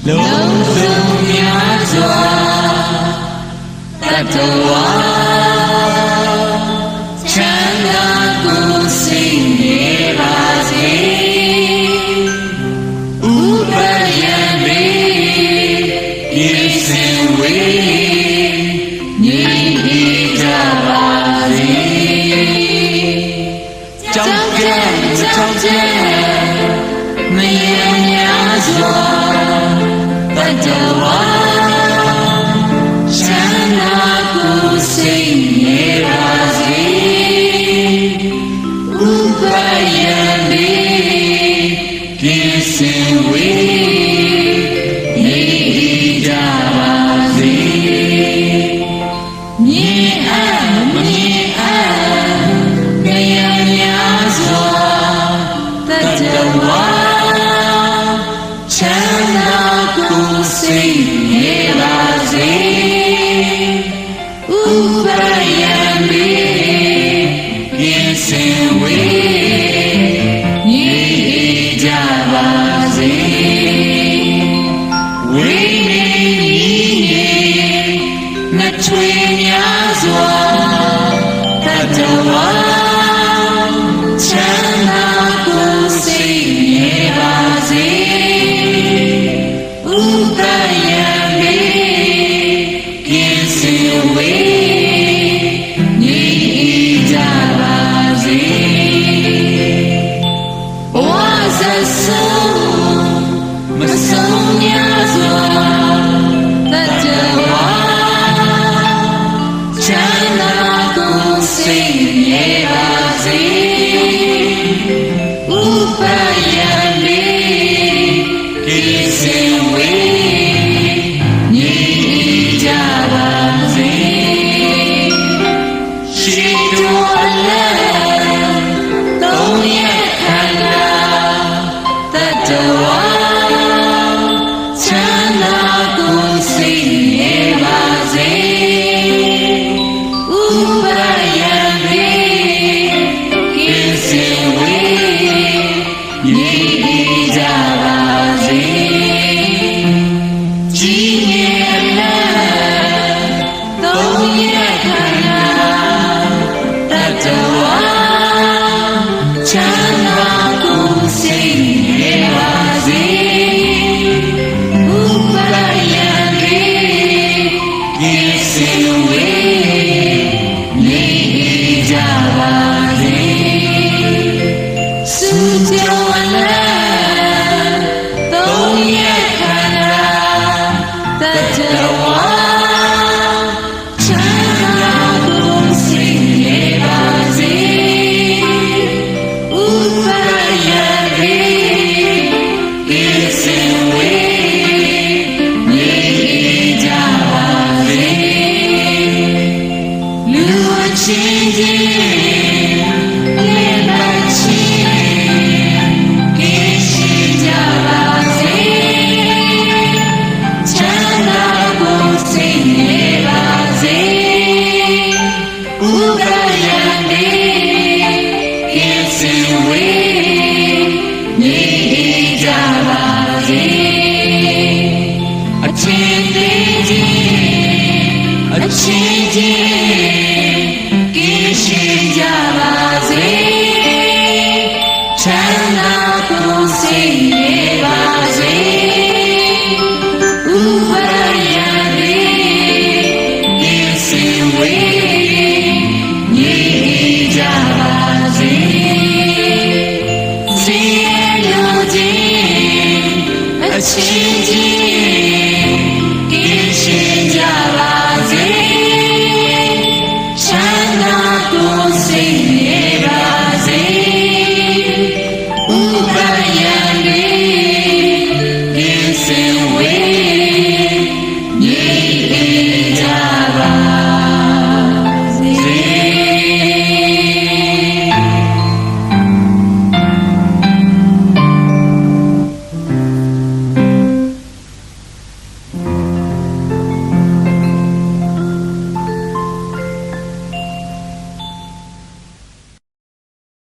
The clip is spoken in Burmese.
လုံးစုံများစွာတတဝါချမ်းသာကိုယ်စိတ်နေပါစေဥပယံမေဤစင်ဝေညီကြပါစေကြောင့်ကြံကြောင့်ကြံမယံများစွာတတဝါချမ်းသာကိုယ်စိတ်နေပါစေဥပယံမေဤစင်ဝေညီကြပါစေမြင်အပ်မမြင်အပ်မယံများစွာတတဝါချမ်းသာကိုယ်စိတ်နေပါစေဥပယံမေဤစင်ဝေညီကြပါစေဝိနေညီနှစ်ထွေများစွာတတဝါချမ်းသာကိုယ်စိတ်နေပါစေဥပယံမေဤစင်ဝေညီကြပါစေဘဝဆက်ဆုံးမဆုံးများစွာတတဝါချမ်းသာကိုယ်စိတ်နေပါစေဥပယံမေဤစင်ဝေညီကြပါစေရှိတော်အလံသုံးရခန္ဓာတတဝါချမ်းသာကိုယ်စိတ်နေပါစေဥပယံမေဤစင်ဝေညီကြပါစေကြီးငယ်အလံသုံးရခန္ဓာတတဝါချမ်းသာကိုယ်စိတ်နေပါစေဥပယံမေဤစင်ဝေညီကြပါစေစုကြောအလံသုံးရခန္ဓာတတဝါချမ်းသာကိုယ်စိတ်နေပါစေဥပယံမေဤစင်ဝေညီကြပါစေလူအချင်းချင်းလက်ပတ်ချင်းကိရှိကြပါစေချမ်းသာကိုယ်စိတ်နေပါစေဥပယံမေဤစင်ဝေညီကြပါစေအချင်းသေးချင်းအချင်းချင်းကိရှိကြပါစေချမ်းသာကိုယ်စိတ်နေပါစေဥပယံမေဤစင်ဝေညီကြပါစေစီလိုခြင်းအချင်းချင်းကိရှိကြပါစေချမ်းသာကိုယ်စိတ်နေပါစေဥပယံမေဤစင်ဝေ